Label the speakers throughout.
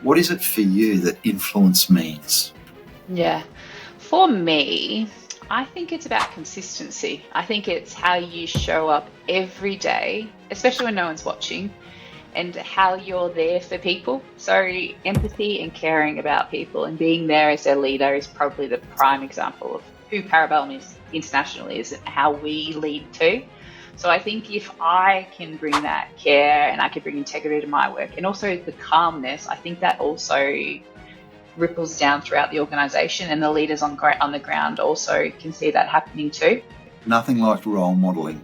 Speaker 1: What is it for you that influence means?
Speaker 2: Yeah. For me, I think it's about consistency. I think it's how you show up every day, especially when no one's watching, and how you're there for people. So, empathy and caring about people and being there as their leader is probably the prime example of who Parabellum is International is and how we lead too. So, I think if I can bring that care and I can bring integrity to my work and also the calmness, I think that also ripples down throughout the organisation, and the leaders on the ground also can see that happening too.
Speaker 1: Nothing like role modelling.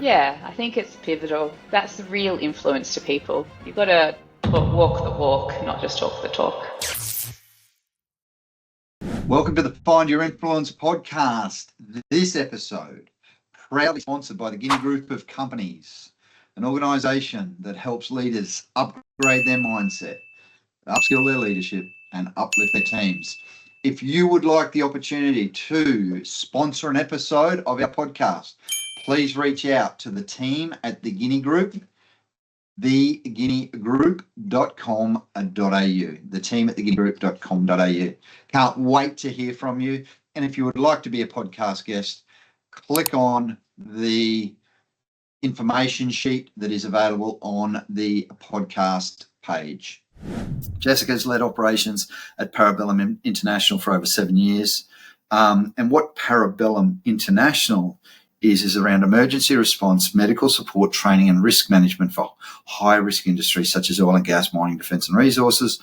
Speaker 2: Yeah, I think it's pivotal. That's the real influence to people. You've got to walk the walk, not just talk the talk.
Speaker 1: Welcome to the Find Your Influence podcast. This episode, proudly sponsored by the Guinea Group of Companies, an organisation that helps leaders upgrade their mindset, upskill their leadership, and uplift their teams. If you would like the opportunity to sponsor an episode of our podcast, please reach out to the team at the Guinea Group, theguineagroup.com.au, the team at theguineagroup.com.au. Can't wait to hear from you. And if you would like to be a podcast guest, click on the information sheet that is available on the podcast page. Jessica's led operations at Parabellum International for over 7 years. And what Parabellum International is around emergency response, medical support, training and risk management for high-risk industries such as oil and gas, mining, defence and resources.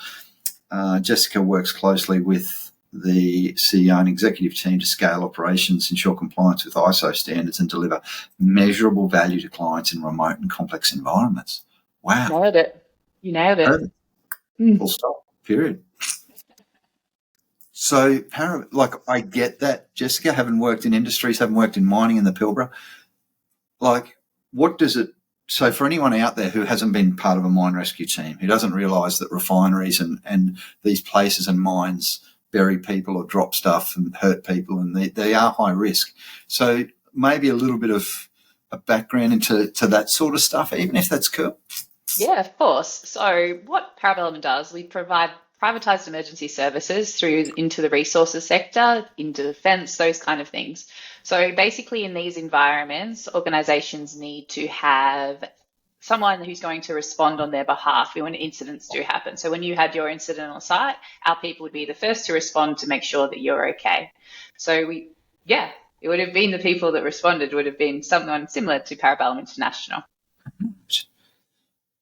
Speaker 1: Jessica works closely with the CEO and executive team to scale operations, ensure compliance with ISO standards and deliver measurable value to clients in remote and complex environments. Wow.
Speaker 2: Nailed it. You nailed it.
Speaker 1: Full stop, period. So, I get that, Jessica, having worked in industries, having worked in mining in the Pilbara, what does it, so for anyone out there who hasn't been part of a mine rescue team, who doesn't realise that refineries and these places and mines bury people or drop stuff and hurt people, and they are high risk. So maybe a little bit of a background into that sort of stuff, even if that's cool.
Speaker 2: Yeah, of course. So what Parabellum does, we provide privatised emergency services into the resources sector, into defence, those kind of things. So basically in these environments, organisations need to have someone who's going to respond on their behalf when incidents do happen. So when you had your incident on site, our people would be the first to respond to make sure that you're okay. So it would have been the people that responded would have been someone similar to Parabellum International.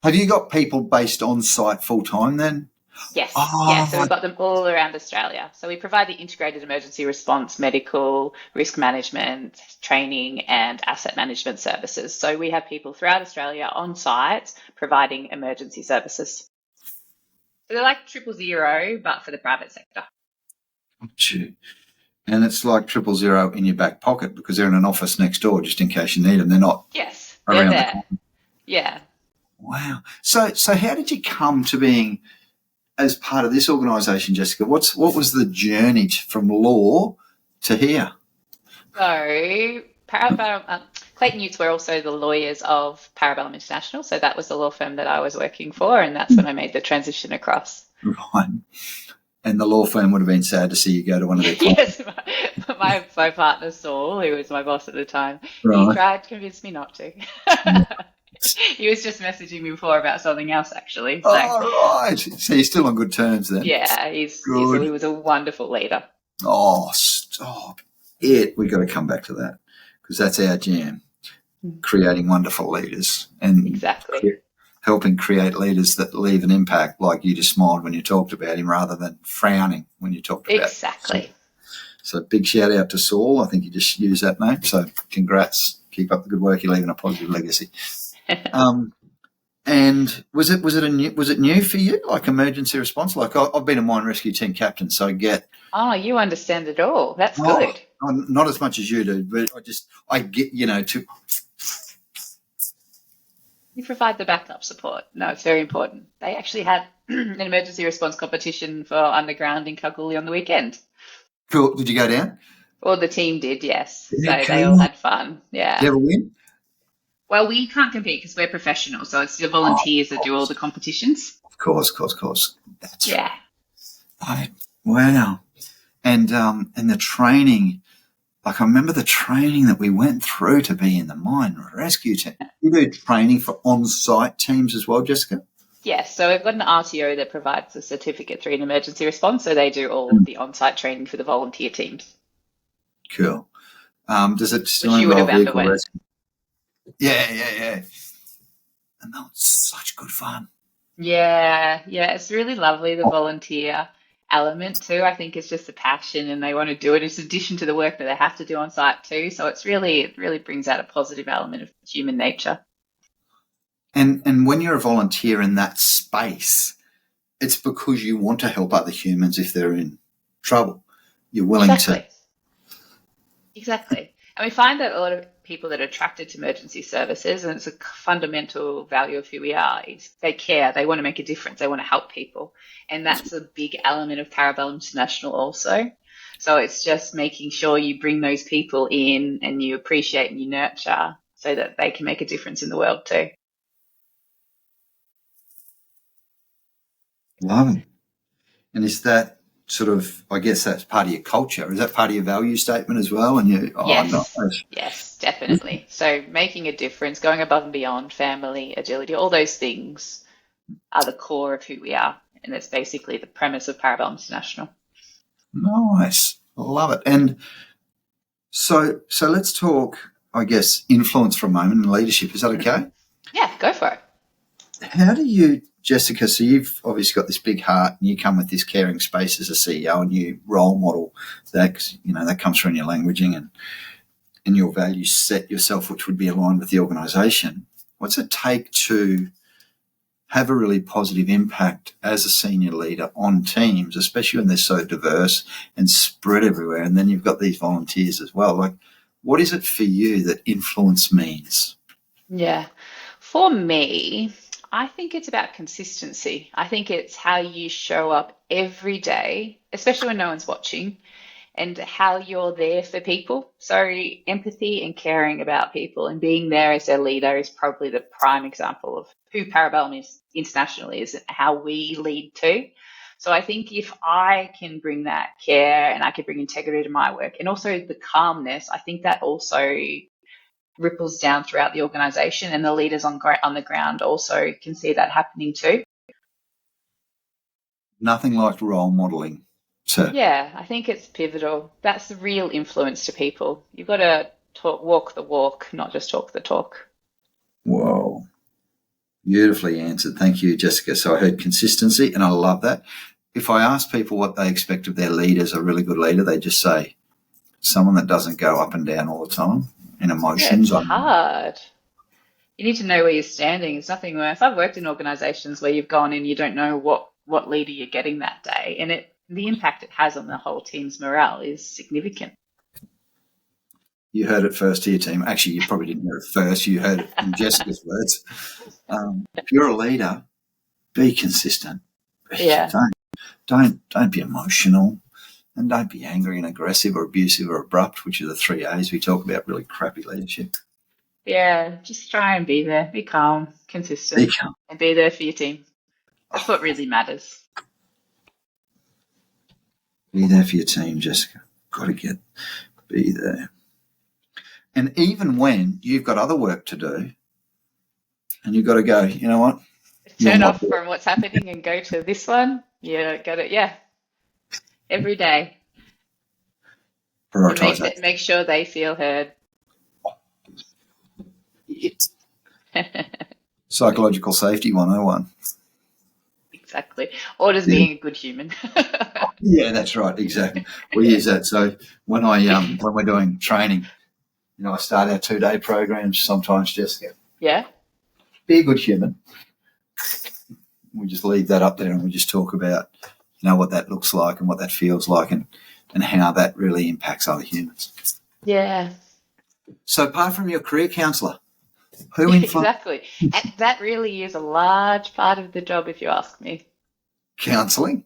Speaker 1: Have you got people based on site full time then?
Speaker 2: Yes. Yeah, so we've got them all around Australia. So we provide the integrated emergency response, medical, risk management, training and asset management services. So we have people throughout Australia on site providing emergency services. So they're like 000, but for the private sector.
Speaker 1: And it's like 000 in your back pocket because they're in an office next door just in case you need them. They're not.
Speaker 2: Yes,
Speaker 1: they're
Speaker 2: there. Yeah.
Speaker 1: Wow. So how did you come to being as part of this organisation, Jessica? What was the journey from law to here?
Speaker 2: So Clayton Utes were also the lawyers of Parabellum International. So that was the law firm that I was working for, and that's when I made the transition across.
Speaker 1: Right. And the law firm would have been sad to see you go to one of their
Speaker 2: clients. Yes, my partner Saul, who was my boss at the time, He tried to convince me not to. He was just messaging me before about something else, actually. So.
Speaker 1: Oh, right. So you're still on good terms then?
Speaker 2: Yeah, he was a wonderful leader.
Speaker 1: Oh, stop it. We've got to come back to that because that's our jam, creating wonderful leaders and
Speaker 2: exactly
Speaker 1: helping create leaders that leave an impact, like you just smiled when you talked about him rather than frowning when you talked about him.
Speaker 2: Exactly.
Speaker 1: So big shout out to Saul. I think you just used that name. So congrats. Keep up the good work. You're leaving a positive legacy. And was it new for you, like emergency response? Like I've been a mine rescue team captain, so I get.
Speaker 2: Oh, you understand it all. That's good.
Speaker 1: Not as much as you do, but I get to.
Speaker 2: You provide the backup support. No, it's very important. They actually had an emergency response competition for underground in Kalgoorlie on the weekend.
Speaker 1: Cool. Did you go down?
Speaker 2: Well, the team did, yes. So they all had fun. Yeah.
Speaker 1: Did you ever win?
Speaker 2: Well, we can't compete because we're professionals, so it's the volunteers that do all the competitions.
Speaker 1: Of course. That's
Speaker 2: Yeah.
Speaker 1: right. Wow. And the training, like I remember the training that we went through to be in the mine rescue team. You do training for on-site teams as well, Jessica?
Speaker 2: Yes, so we've got an RTO that provides a certificate through an emergency response, so they do all of the on-site training for the volunteer teams,
Speaker 1: Cool. Does it still
Speaker 2: which you would have
Speaker 1: involve vehicle
Speaker 2: underwent.
Speaker 1: rescue? Yeah. And that was such good fun.
Speaker 2: Yeah, it's really lovely, the volunteer element too. I think it's just the passion and they want to do it. It's addition to the work that they have to do on site too. So it really brings out a positive element of human nature.
Speaker 1: And when you're a volunteer in that space, it's because you want to help other humans if they're in trouble. You're willing to.
Speaker 2: Exactly. And we find that a lot of people that are attracted to emergency services, and it's a fundamental value of who we are, is they care, they want to make a difference, they want to help people. And that's a big element of Parabellum International also. So it's just making sure you bring those people in and you appreciate and you nurture so that they can make a difference in the world too.
Speaker 1: Love it. And is that sort of, I guess that's part of your culture. Is that part of your value statement as well? And you,
Speaker 2: Yes, definitely. So making a difference, going above and beyond, family, agility, all those things are the core of who we are. And that's basically the premise of Parabellum International.
Speaker 1: Nice. Love it. And so let's talk, I guess, influence for a moment and leadership. Is that okay?
Speaker 2: Yeah, go for it.
Speaker 1: How do you, Jessica, so you've obviously got this big heart and you come with this caring space as a CEO and you role model that, 'cause, that comes from your languaging and your value set yourself, which would be aligned with the organisation. What's it take to have a really positive impact as a senior leader on teams, especially when they're so diverse and spread everywhere? And then you've got these volunteers as well. Like, what is it for you that influence means?
Speaker 2: Yeah. For me, I think it's about consistency. I think it's how you show up every day, especially when no one's watching, and how you're there for people. So empathy and caring about people and being there as their leader is probably the prime example of who Parabellum is internationally, is how we lead too. So I think if I can bring that care and I can bring integrity to my work and also the calmness, I think that also ripples down throughout the organization and the leaders on the ground also can see that happening too.
Speaker 1: Nothing like role modelling.
Speaker 2: Yeah, I think it's pivotal. That's the real influence to people. You've got to walk the walk, not just talk the talk.
Speaker 1: Whoa. Beautifully answered. Thank you, Jessica. So I heard consistency, and I love that. If I ask people what they expect of their leaders, a really good leader, they just say someone that doesn't go up and down all the time in emotions.
Speaker 2: Yeah, it's hard. You need to know where you're standing. It's nothing worse. I've worked in organizations where you've gone in, you don't know what leader you're getting that day, and the impact it has on the whole team's morale is significant.
Speaker 1: You heard it first to your team. Actually, you probably didn't hear it first. You heard it in Jessica's words. If you're a leader, be consistent.
Speaker 2: Yeah.
Speaker 1: Don't be emotional, and don't be angry and aggressive or abusive or abrupt, which are the 3 A's we talk about. Really crappy leadership.
Speaker 2: Yeah, just try and be there. Be calm, consistent, and be there for your team. That's what really matters.
Speaker 1: Be there for your team, Jessica. Got to be there. And even when you've got other work to do and you've got to go, you know what?
Speaker 2: Turn off from what's happening and go to this one. Yeah, got it. Yeah. Every day.
Speaker 1: Prioritise.
Speaker 2: Make sure they feel heard.
Speaker 1: Psychological safety 101.
Speaker 2: Exactly. Or just being a good human.
Speaker 1: Yeah, that's right. Exactly. We use that. So when we're doing training, I start our 2-day programs sometimes, Jessica.
Speaker 2: Yeah.
Speaker 1: Be a good human. We just leave that up there and we just talk about, what that looks like and what that feels like and how that really impacts other humans.
Speaker 2: Yeah.
Speaker 1: So apart from your career counsellor, who influenced?
Speaker 2: Exactly. And that really is a large part of the job, if you ask me.
Speaker 1: Counselling?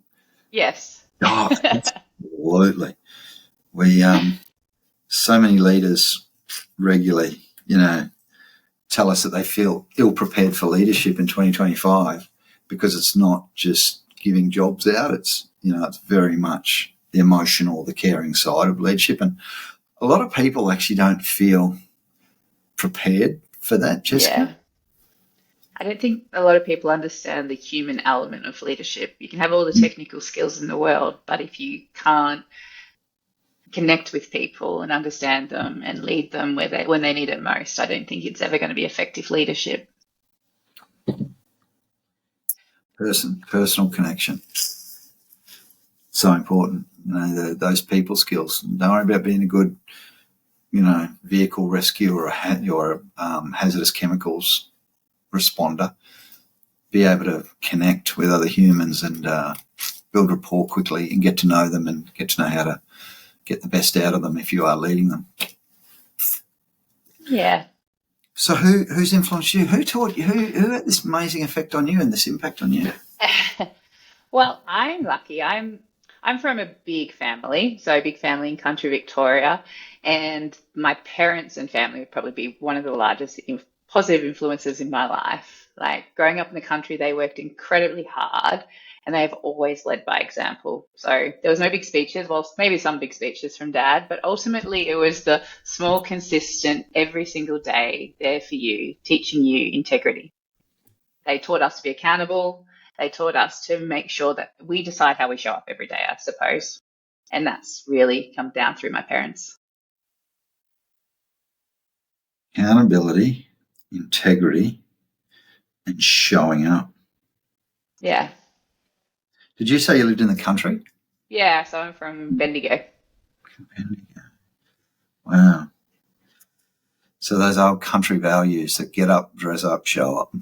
Speaker 2: Yes.
Speaker 1: Oh, absolutely. We so many leaders regularly, tell us that they feel ill prepared for leadership in 2025 because it's not just giving jobs out. It's, it's very much the emotional, the caring side of leadership. And a lot of people actually don't feel prepared for that, Jessica.
Speaker 2: Yeah. I don't think a lot of people understand the human element of leadership. You can have all the technical skills in the world, but if you can't connect with people and understand them and lead them when they need it most, I don't think it's ever going to be effective leadership.
Speaker 1: Personal connection. So important. Those people skills. Don't worry about being a good, vehicle rescue or hazardous chemicals responder. Be able to connect with other humans and build rapport quickly and get to know them and get to know how to get the best out of them if you are leading them.
Speaker 2: Yeah.
Speaker 1: So who's influenced you? Who taught you? Who had this amazing effect on you and this impact on you?
Speaker 2: Well, I'm lucky. I'm from a big family, so a big family in country Victoria, and my parents and family would probably be one of the largest positive influences in my life. Like growing up in the country, they worked incredibly hard and they've always led by example. So there was no big speeches, well, maybe some big speeches from dad, but ultimately it was the small, consistent, every single day there for you, teaching you integrity. They taught us to be accountable. They taught us to make sure that we decide how we show up every day, I suppose. And that's really come down through my parents.
Speaker 1: Accountability, integrity, and showing up.
Speaker 2: Yeah.
Speaker 1: Did you say you lived in the country?
Speaker 2: Yeah, so I'm from Bendigo.
Speaker 1: Wow. So those old country values that get up, dress up, show up.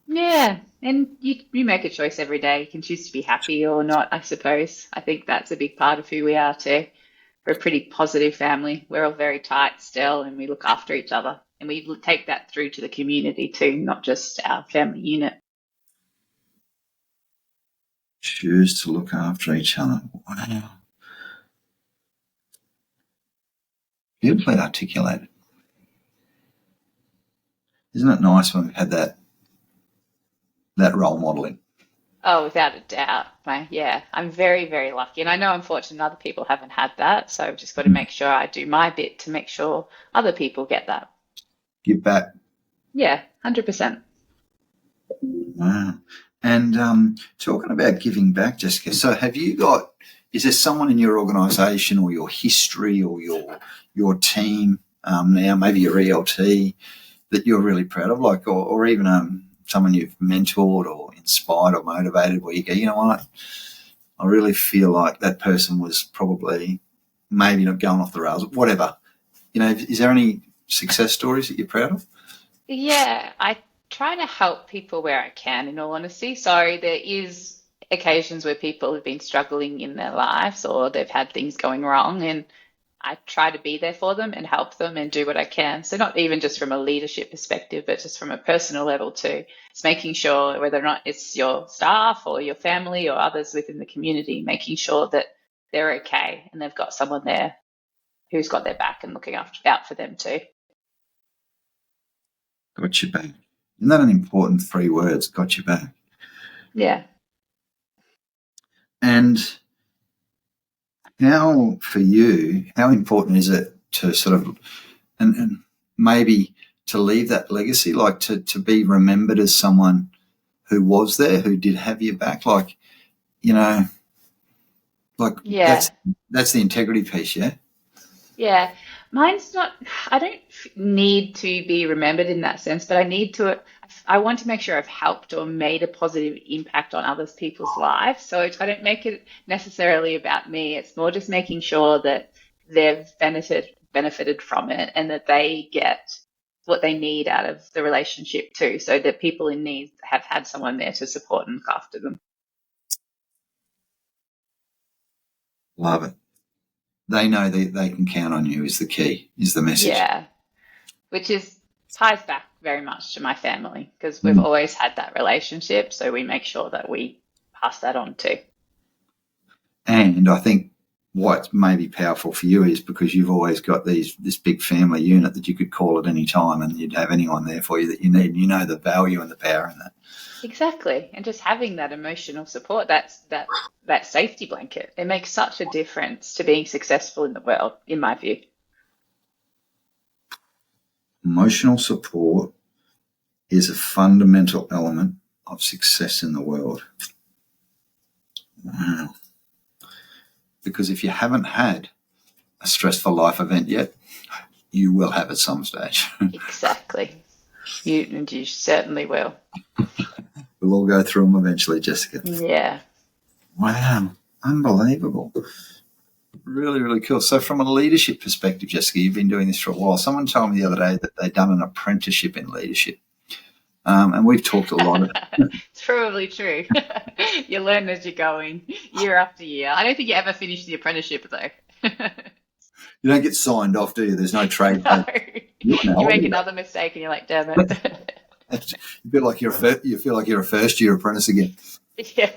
Speaker 2: Yeah, and you make a choice every day. You can choose to be happy or not, I suppose. I think that's a big part of who we are too. We're a pretty positive family. We're all very tight still and we look after each other. And we take that through to the community too, not just our family unit.
Speaker 1: Choose to look after each other. Wow. Beautifully articulated. Isn't it nice when we've had that role modelling?
Speaker 2: Oh, without a doubt. I'm very, very lucky. And I know, unfortunately, other people haven't had that. So I've just got to make sure I do my bit to make sure other people get that.
Speaker 1: Give back.
Speaker 2: Yeah, 100%.
Speaker 1: Wow. And talking about giving back, Jessica, so is there someone in your organisation or your history or your team now, maybe your ELT, that you're really proud of, like, or even someone you've mentored or inspired or motivated, where you go, you know what, I really feel like that person was probably maybe not going off the rails, whatever. Is there any success stories that you're proud of?
Speaker 2: Yeah, I try to help people where I can, in all honesty. So there is occasions where people have been struggling in their lives or they've had things going wrong, and I try to be there for them and help them and do what I can. So not even just from a leadership perspective, but just from a personal level too. It's making sure, whether or not it's your staff or your family or others within the community, making sure that they're okay and they've got someone there who's got their back and looking out for them too.
Speaker 1: Got your back. Isn't that an important 3 words? Got your back.
Speaker 2: Yeah.
Speaker 1: And how important is it to sort of, and maybe to leave that legacy, like to be remembered as someone who was there, who did have your back, like,
Speaker 2: Yeah.
Speaker 1: that's the integrity piece, yeah?
Speaker 2: Yeah. Mine's not, I don't need to be remembered in that sense, but I want to make sure I've helped or made a positive impact on other people's lives. So I don't make it necessarily about me. It's more just making sure that they've benefited from it and that they get what they need out of the relationship too. So that people in need have had someone there to support and look after them.
Speaker 1: Love it. They know that they can count on you is the key, is the message.
Speaker 2: Yeah. Which ties back very much to my family because we've always had that relationship. So we make sure that we pass that on too.
Speaker 1: And I think what may be powerful for you is because you've always got this big family unit that you could call at any time, and you'd have anyone there for you that you need. You know the value and the power in that.
Speaker 2: Exactly. And just having that emotional support, that safety blanket, it makes such a difference to being successful in the world, in my view.
Speaker 1: Emotional support is a fundamental element of success in the world. Wow. Because if you haven't had a stressful life event yet, you will have at some stage.
Speaker 2: Exactly. You certainly will.
Speaker 1: We'll all go through them eventually, Jessica.
Speaker 2: Yeah.
Speaker 1: Wow. Unbelievable. Really, really cool. So from a leadership perspective, Jessica, you've been doing this for a while. Someone told me the other day that they'd done an apprenticeship in leadership. And we've talked a lot.
Speaker 2: It's probably true. You learn as you're going, year after year. I don't think you ever finish the apprenticeship, though.
Speaker 1: You don't get signed off, do you? There's no trade.
Speaker 2: No. You make another mistake and you're like, damn it.
Speaker 1: You feel like you're a first year apprentice again.
Speaker 2: Yeah.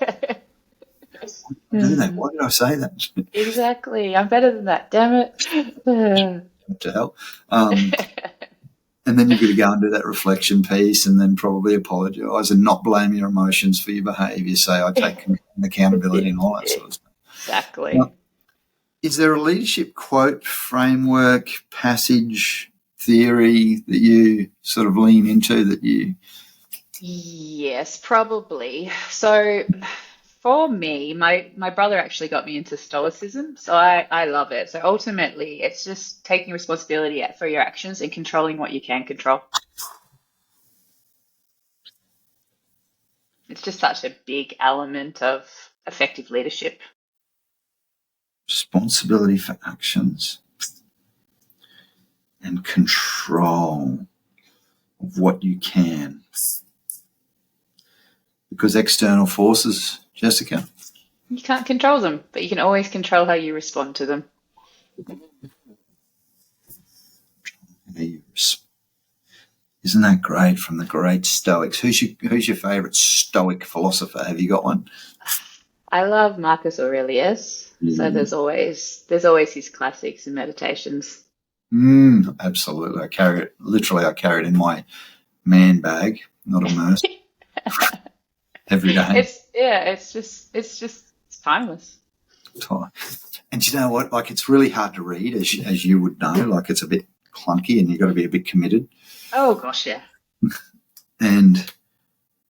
Speaker 1: Why did I say that?
Speaker 2: Exactly. I'm better than that. Damn it.
Speaker 1: What the hell? And then you've got to go and do that reflection piece, and then probably apologise and not blame your emotions for your behaviour. Say, I take accountability and all that sort of stuff.
Speaker 2: Exactly.
Speaker 1: Now, is there a leadership quote, framework, passage, theory that you sort of lean into that you...
Speaker 2: Yes, probably. So for me, my brother actually got me into Stoicism, so I love it. So ultimately, it's just taking responsibility for your actions and controlling what you can control. It's just such a big element of effective leadership.
Speaker 1: Responsibility for actions and control of what you can. Because external forces, Jessica,
Speaker 2: You can't control them, but you can always control how you respond to them.
Speaker 1: Isn't that great from the great Stoics? Who's your favourite Stoic philosopher? Have you got one?
Speaker 2: I love Marcus Aurelius, so there's always his classics and meditations.
Speaker 1: Absolutely. I carry it in my man bag, not a merce. Every day.
Speaker 2: It's timeless.
Speaker 1: And you know what? Like, it's really hard to read, as you would know. Like, it's a bit clunky, and you've got to be a bit committed.
Speaker 2: Oh gosh, yeah.
Speaker 1: And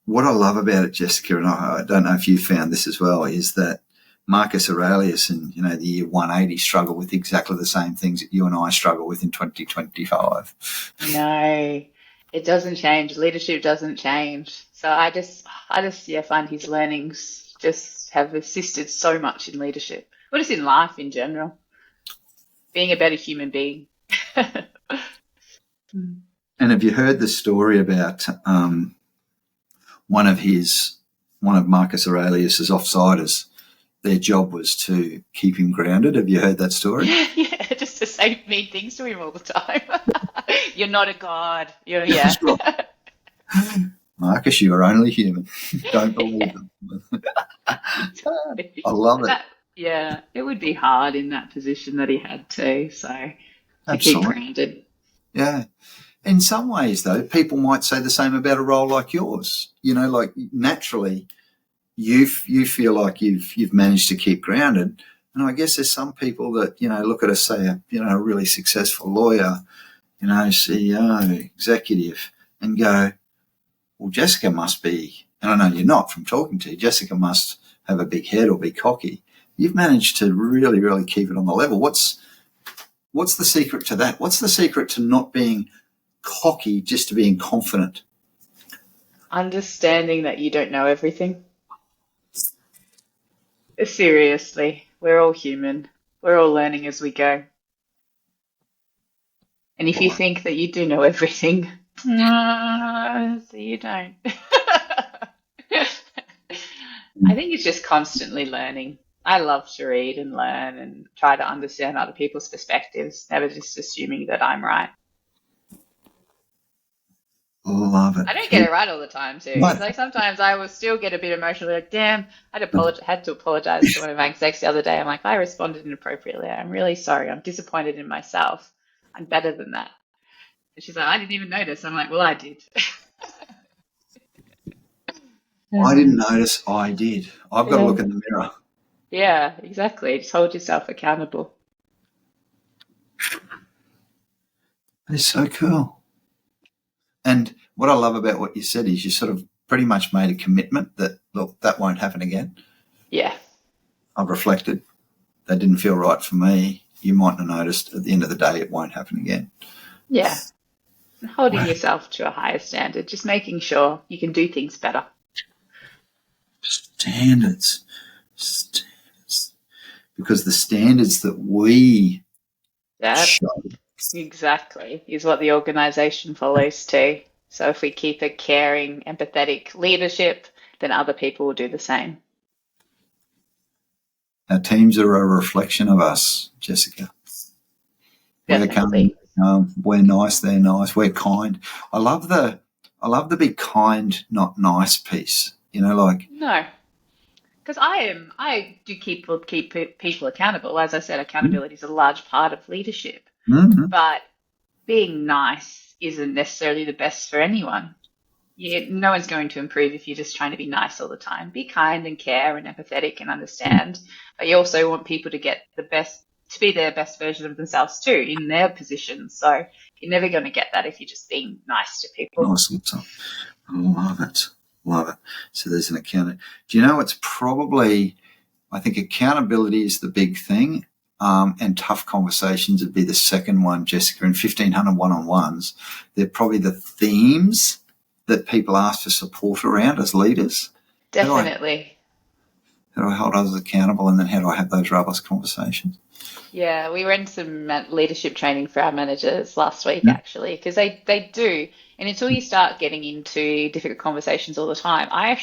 Speaker 1: what I love about it, Jessica, and I don't know if you found this as well, is that Marcus Aurelius in the year 180 struggled with exactly the same things that you and I struggle with in 2025.
Speaker 2: No, it doesn't change. Leadership doesn't change. So I just find his learnings just have assisted so much in leadership. Well, just in life in general. Being a better human being.
Speaker 1: And have you heard the story about one of Marcus Aurelius's offsiders? Their job was to keep him grounded. Have you heard that story?
Speaker 2: Yeah, just to say mean things to him all the time. You're not a god. Yeah.
Speaker 1: Marcus, you are only human. Don't believe them. I love it.
Speaker 2: Yeah, it would be hard in that position that he had to. So to
Speaker 1: Absolutely.
Speaker 2: keep grounded.
Speaker 1: Yeah. In some ways, though, people might say the same about a role like yours. Like naturally, you feel like you've managed to keep grounded. And I guess there's some people that, look at us, say, a really successful lawyer, CEO, executive, and go, well, Jessica must be, and I know you're not from talking to you, Jessica must have a big head or be cocky. You've managed to really, really keep it on the level. What's the secret to that? What's the secret to not being cocky, just to being confident?
Speaker 2: Understanding that you don't know everything. Seriously, we're all human. We're all learning as we go. And if you think that you do know everything, so you don't. I think it's just constantly learning. I love to read and learn and try to understand other people's perspectives, never just assuming that I'm right.
Speaker 1: Love it.
Speaker 2: I don't get it right all the time too.
Speaker 1: What?
Speaker 2: Like sometimes I will still get a bit emotional. Like, damn, had to apologize to one of my execs the other day. I'm like, I responded inappropriately. I'm really sorry. I'm disappointed in myself. I'm better than that. And she's like, I didn't even notice. I'm like, well, I did.
Speaker 1: I didn't notice. I did. I've got to look in the mirror.
Speaker 2: Yeah, exactly. Just hold yourself accountable.
Speaker 1: It's so cool. And what I love about what you said is you sort of pretty much made a commitment that, look, that won't happen again.
Speaker 2: Yeah.
Speaker 1: I've reflected. That didn't feel right for me. You mightn't have noticed. At the end of the day, it won't happen again.
Speaker 2: Yeah. Holding
Speaker 1: Wow.
Speaker 2: yourself to a higher standard, just making sure you can do things better.
Speaker 1: Standards. Because the standards that we show.
Speaker 2: Exactly, is what the organisation follows too. So if we keep a caring, empathetic leadership, then other people will do the same.
Speaker 1: Our teams are a reflection of us, Jessica.
Speaker 2: Definitely.
Speaker 1: We're nice, they're nice, we're kind. I love the be kind, not nice piece.
Speaker 2: No, because I do keep people accountable. As I said, accountability is a large part of leadership.
Speaker 1: Mm-hmm.
Speaker 2: But being nice isn't necessarily the best for anyone. No one's going to improve if you're just trying to be nice all the time. Be kind and care and empathetic and understand. But you also want people to get to be their best version of themselves too in their positions. So you're never going to get that if you're just being nice to people.
Speaker 1: Awesome. I love it. Love it. So there's an account. Do you know, it's probably, I think accountability is the big thing. And tough conversations would be the second one, Jessica. In 1,500 one-on-ones, they're probably the themes that people ask for support around as leaders.
Speaker 2: Definitely.
Speaker 1: How do I hold others accountable, and then how do I have those robust conversations?
Speaker 2: Yeah, we ran some leadership training for our managers last week, actually, because they do. And until you start getting into difficult conversations all the time, I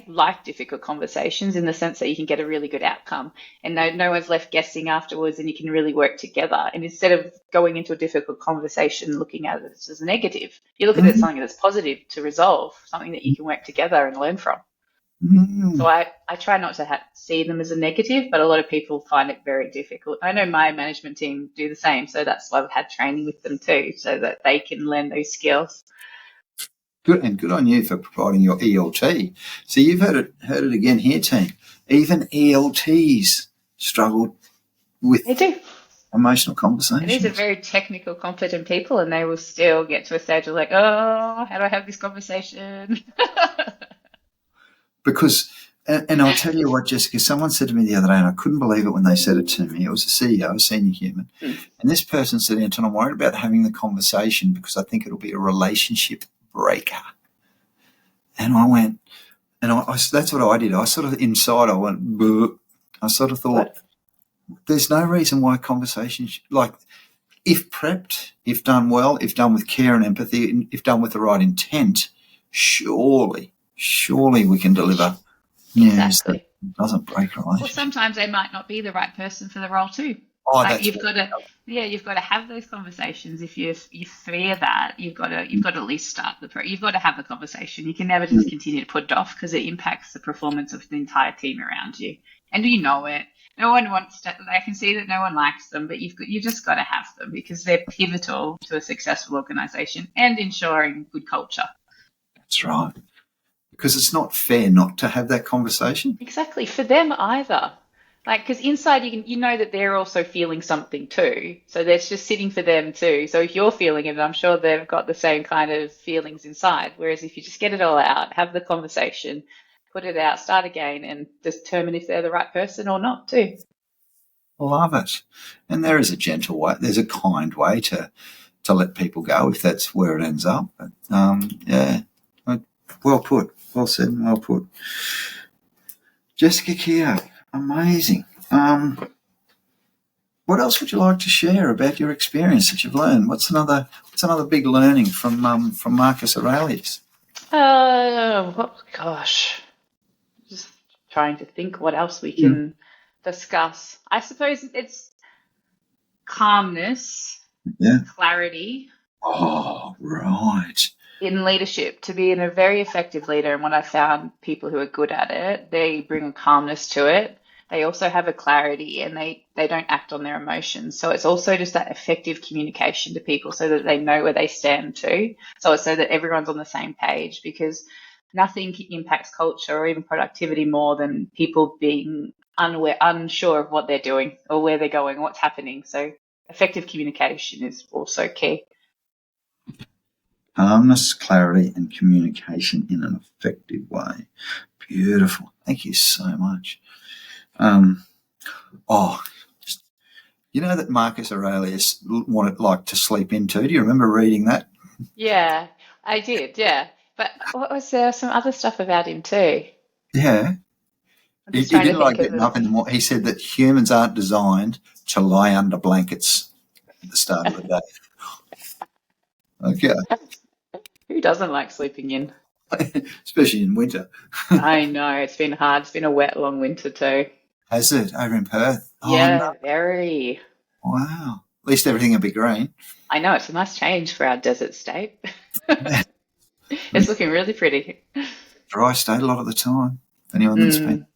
Speaker 2: like difficult conversations in the sense that you can get a really good outcome, and no one's left guessing afterwards, and you can really work together. And instead of going into a difficult conversation looking at it as negative, you look at it as something that's positive to resolve, something that you can work together and learn from. So I try not to see them as a negative, but a lot of people find it very difficult. I know my management team do the same, so that's why I've had training with them too, so that they can learn those skills.
Speaker 1: Good on you for providing your ELT. So you've heard it again here, team. Even ELTs struggle with
Speaker 2: They do.
Speaker 1: emotional conversations.
Speaker 2: And these are very technical, competent people, and they will still get to a stage of like, oh, how do I have this conversation?
Speaker 1: Because, and I'll tell you what, Jessica, someone said to me the other day, and I couldn't believe it when they said it to me. It was a CEO, a senior human. And this person said, Anton, I'm worried about having the conversation because I think it'll be a relationship breaker. And I went, and I that's what I did. I sort of, inside, I went, bleh. I sort of thought, there's no reason why conversations, like, if prepped, if done well, if done with care and empathy, if done with the right intent, surely we can deliver news that doesn't break a relationship.
Speaker 2: Well, sometimes they might not be the right person for the role too. You've got to have those conversations. If you fear that, you've got to at least start you've got to have the conversation. You can never just continue to put it off because it impacts the performance of the entire team around you, and you know it. No one wants to. I can see that no one likes them, but you've just got to have them because they're pivotal to a successful organisation and ensuring good culture.
Speaker 1: That's right. Because it's not fair not to have that conversation.
Speaker 2: Exactly, for them either. Like, because inside you know that they're also feeling something too. So that's just sitting for them too. So if you're feeling it, I'm sure they've got the same kind of feelings inside. Whereas if you just get it all out, have the conversation, put it out, start again, and determine if they're the right person or not too.
Speaker 1: Love it. And there is a gentle way, there's a kind way to let people go if that's where it ends up. But, yeah, well put. Well said and well put. Jessica Keogh, amazing. What else would you like to share about your experience that you've learned? What's another big learning from Marcus Aurelius?
Speaker 2: Gosh, just trying to think what else we can discuss. I suppose it's calmness, clarity.
Speaker 1: Oh, right.
Speaker 2: in leadership, to be a very effective leader, and what I found, people who are good at it, they bring a calmness to it. They also have a clarity, and they don't act on their emotions. So it's also just that effective communication to people so that they know where they stand too. So it's so that everyone's on the same page, because nothing impacts culture or even productivity more than people being unsure of what they're doing or where they're going, what's happening. So effective communication is also key.
Speaker 1: Calmness, clarity, and communication in an effective way. Beautiful. Thank you so much. You know that Marcus Aurelius liked to sleep in too? Do you remember reading that?
Speaker 2: Yeah, I did. Yeah. But what was there some other stuff about him too?
Speaker 1: Yeah.
Speaker 2: I'm
Speaker 1: He
Speaker 2: just trying to
Speaker 1: didn't like
Speaker 2: think of
Speaker 1: getting up in the morning. He said that humans aren't designed to lie under blankets at the start of the day. Okay.
Speaker 2: who doesn't like sleeping in?
Speaker 1: Especially in winter.
Speaker 2: I know, it's been hard. It's been a wet, long winter too.
Speaker 1: Has it? Over in Perth? Oh, no.
Speaker 2: Yeah, very.
Speaker 1: Wow. At least everything will be green.
Speaker 2: I know, it's a nice change for our desert state. It's looking really pretty.
Speaker 1: Dry state a lot of the time. Anyone that's been.
Speaker 2: Mm.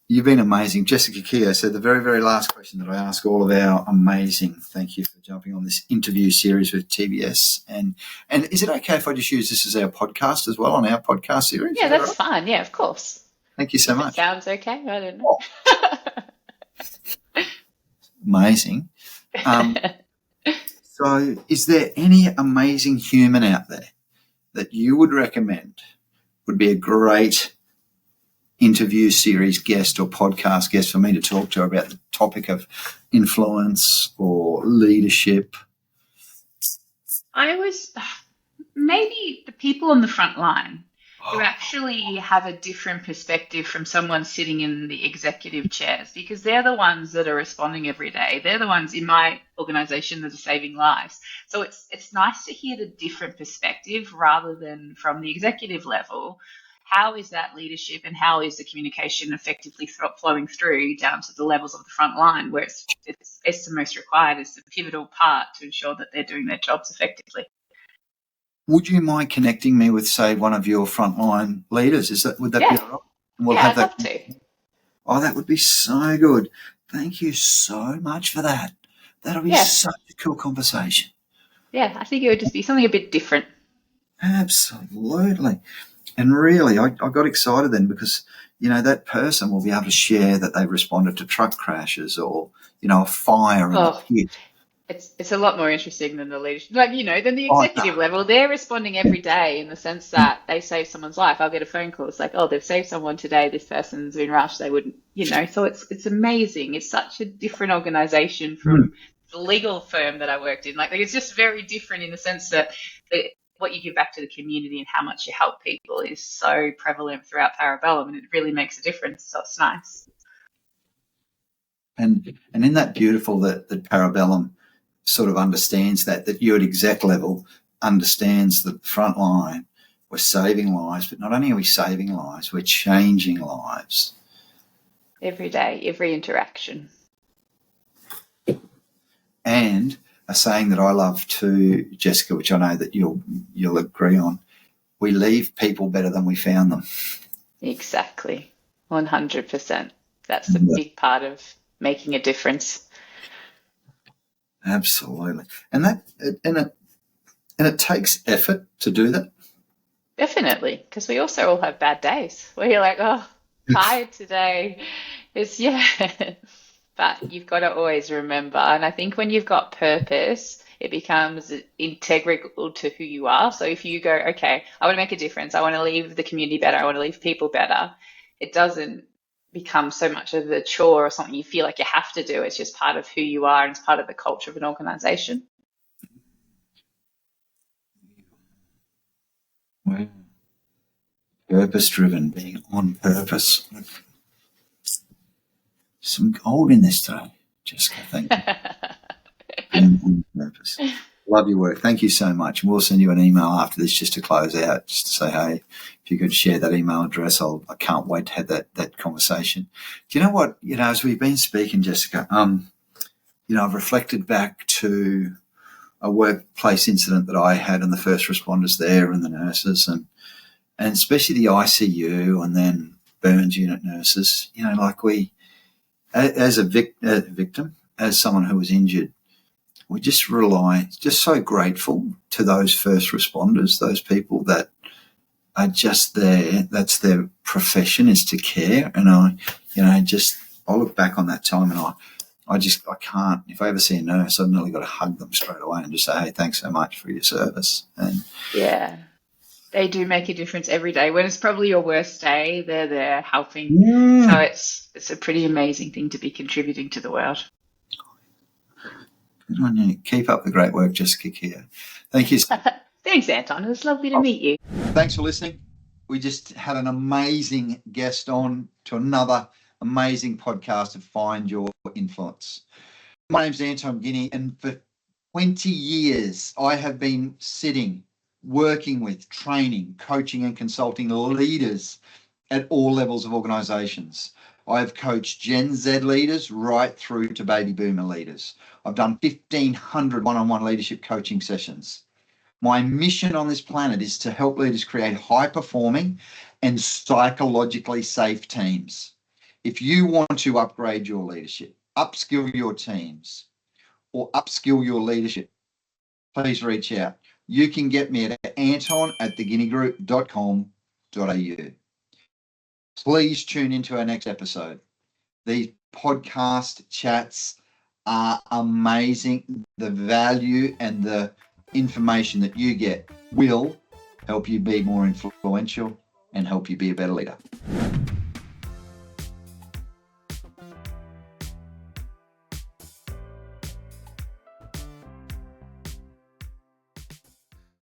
Speaker 1: You've been amazing. Jessica Keogh said the very, very last question that I ask all of our amazing, thank you for jumping on this interview series with TBS. And is it okay if I just use this as our podcast as well, on our podcast series?
Speaker 2: Yeah, that's fine. Yeah, of course.
Speaker 1: Thank you so
Speaker 2: If it
Speaker 1: much.
Speaker 2: sounds okay. I don't know.
Speaker 1: Amazing. So is there any amazing human out there that you would recommend would be a great interview series guest or podcast guest for me to talk to about the topic of influence or leadership?
Speaker 2: I was maybe the people on the front line who actually have a different perspective from someone sitting in the executive chairs, because they're the ones that are responding every day. They're the ones in my organization that are saving lives. So it's nice to hear the different perspective rather than from the executive level. How is that leadership, and how is the communication effectively flowing through down to the levels of the front line, where it's the most required, it's the pivotal part to ensure that they're doing their jobs effectively.
Speaker 1: Would you mind connecting me with, say, one of your frontline leaders? Would that be all right? And we'll have
Speaker 2: I'd love to.
Speaker 1: Oh, that would be so good. Thank you so much for that. That'll be such a cool conversation.
Speaker 2: Yeah, I think it would just be something a bit different.
Speaker 1: Absolutely. And really, I got excited then because, that person will be able to share that they've responded to truck crashes or, a fire in a pit.
Speaker 2: It's a lot more interesting than the leadership, than the executive level. They're responding every day in the sense that they save someone's life. I'll get a phone call. It's like, oh, they've saved someone today. This person's been rushed. They wouldn't, so it's amazing. It's such a different organization from the legal firm that I worked in. Like it's just very different in the sense that what you give back to the community and how much you help people is so prevalent throughout Parabellum, and it really makes a difference. So it's nice.
Speaker 1: And in that beautiful that Parabellum sort of understands that you at exec level understands the front line. We're saving lives, but not only are we saving lives, we're changing lives.
Speaker 2: Every day, every interaction.
Speaker 1: And a saying that I love too, Jessica, which I know that you'll agree on, we leave people better than we found them.
Speaker 2: Exactly. 100%. That's a big part of making a difference.
Speaker 1: Absolutely. And it takes effort to do that.
Speaker 2: Definitely, because we also all have bad days where you're like, oh, tired today. But you've got to always remember. And I think when you've got purpose, it becomes integral to who you are. So if you go, okay, I want to make a difference. I want to leave the community better. I want to leave people better. It doesn't become so much of a chore or something you feel like you have to do. It's just part of who you are, and it's part of the culture of an organization.
Speaker 1: Wow. Purpose-driven, being on purpose. Some gold in this today, Jessica. Thank you. Being on purpose. Love your work. Thank you so much. And we'll send you an email after this just to close out, just to say, hey, if you could share that email address, I can't wait to have that conversation. Do you know what, as we've been speaking, Jessica, I've reflected back to a workplace incident that I had, and the first responders there and the nurses, and especially the ICU and then burns unit nurses, like we, as a victim, as someone who was injured, we just so grateful to those first responders, those people that are just there. That's their profession, is to care. And I look back on that time and I can't, if I ever see a nurse, I've nearly got to hug them straight away and just say, hey, thanks so much for your service. And
Speaker 2: yeah, they do make a difference every day. When it's probably your worst day, they're there helping. So it's a pretty amazing thing to be contributing to the world.
Speaker 1: Good on you. Keep up the great work, Jessica Keogh. Thank you.
Speaker 2: Thanks, Anton. It was lovely to meet you.
Speaker 1: Thanks for listening. We just had an amazing guest on to another amazing podcast of Find Your Influence. My name's Anton Guinea, and for 20 years I have been working with, training, coaching and consulting leaders at all levels of organisations. I've coached Gen Z leaders right through to baby boomer leaders. I've done 1,500 one-on-one leadership coaching sessions. My mission on this planet is to help leaders create high-performing and psychologically safe teams. If you want to upgrade your leadership, upskill your teams, or upskill your leadership, please reach out. You can get me at anton@theguineagroup.com.au. Please tune into our next episode. These podcast chats are amazing. The value and the information that you get will help you be more influential and help you be a better leader.